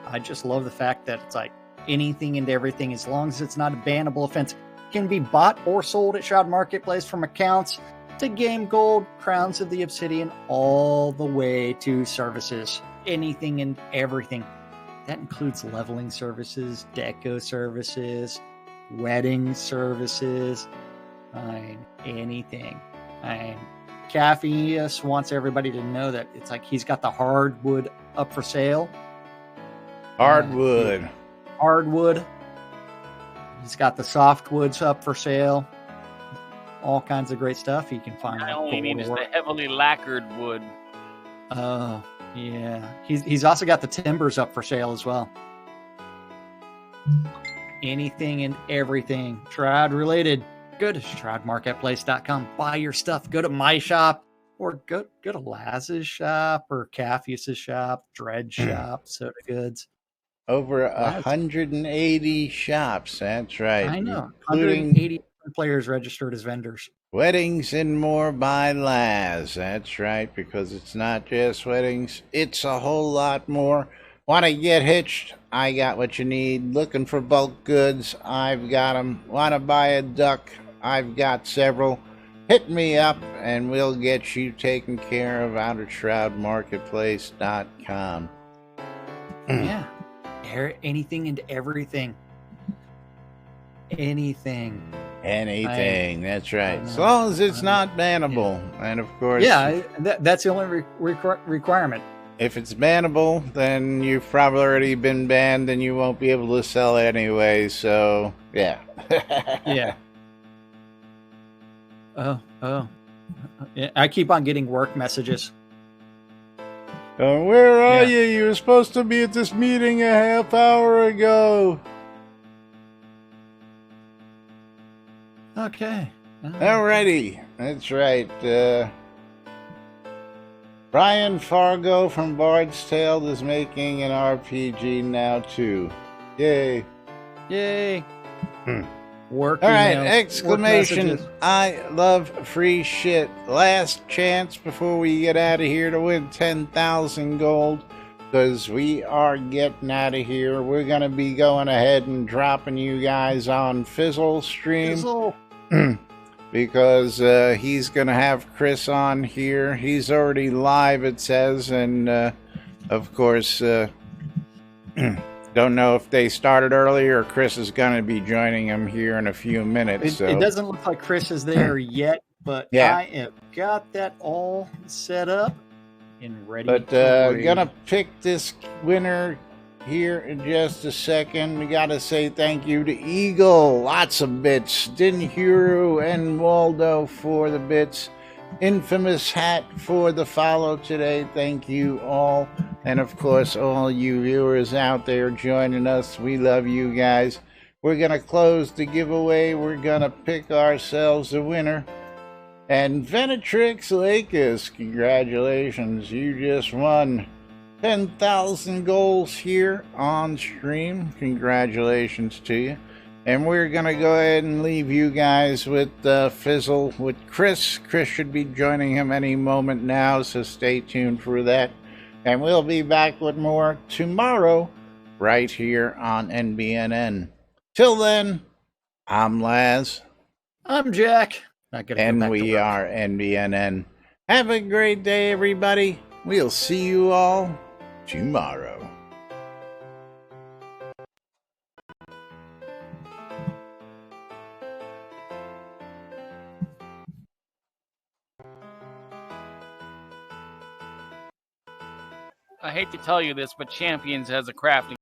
I just love the fact that it's like anything and everything, as long as it's not a bannable offense, can be bought or sold at Shroud Marketplace, from accounts to game gold, crowns of the obsidian, all the way to services. Anything and everything. That includes leveling services, deco services, wedding services, anything. Capheus wants everybody to know that it's like he's got the hardwood up for sale. Hardwood. He's got the softwoods up for sale. All kinds of great stuff you can find. I only need is the heavily lacquered wood. Oh, yeah. He's also got the timbers up for sale as well. Anything and everything Shroud related. Go to shroudmarketplace.com. Buy your stuff. Go to my shop, or go to Laz's shop, or Capheus's shop, Dread shop, Soda Goods. Over 180 shops. That's right. I know. 180 players registered as vendors. Weddings and more by Laz. That's right, because it's not just weddings, it's a whole lot more. Want to get hitched? I got what you need. Looking for bulk goods? I've got them. Want to buy a duck? I've got several. Hit me up and we'll get you taken care of out at shroudmarketplace.com. Yeah. Anything and everything. Anything. That's right. As long as it's not bannable. Yeah. And of course... Yeah, that's the only requirement. If it's bannable, then you've probably already been banned and you won't be able to sell it anyway, so yeah. Yeah. Oh. Yeah, I keep on getting work messages. Where are you? You were supposed to be at this meeting a half hour ago. Okay. Alrighty. That's right. Brian Fargo from Bard's Tale is making an RPG now, too. Yay. Work. All right, exclamation, I love free shit. Last chance before we get out of here to win 10,000 gold, because we are getting out of here. We're going to be going ahead and dropping you guys on Fizzle stream. Because he's going to have Chris on here. He's already live, it says, and of course, don't know if they started earlier or Chris is going to be joining him here in a few minutes. It doesn't look like Chris is there yet, but I have got that all set up and ready. But gonna pick this winner here in just a second. We gotta say thank you to Eagle, lots of bits, Dinhuru and Waldo for the bits, Infamous Hat for the follow today. Thank you all. And of course, all you viewers out there joining us, we love you guys. We're going to close the giveaway. We're going to pick ourselves a winner. And Venetrix Lakis, congratulations. You just won 10,000 goals here on stream. Congratulations to you. And we're going to go ahead and leave you guys with Fizzle with Chris. Chris should be joining him any moment now, so stay tuned for that. And we'll be back with more tomorrow right here on NBNN. Till then, I'm Laz. I'm Jack. And we are NBNN. Have a great day, everybody. We'll see you all tomorrow. I hate to tell you this, but Champions has a crafting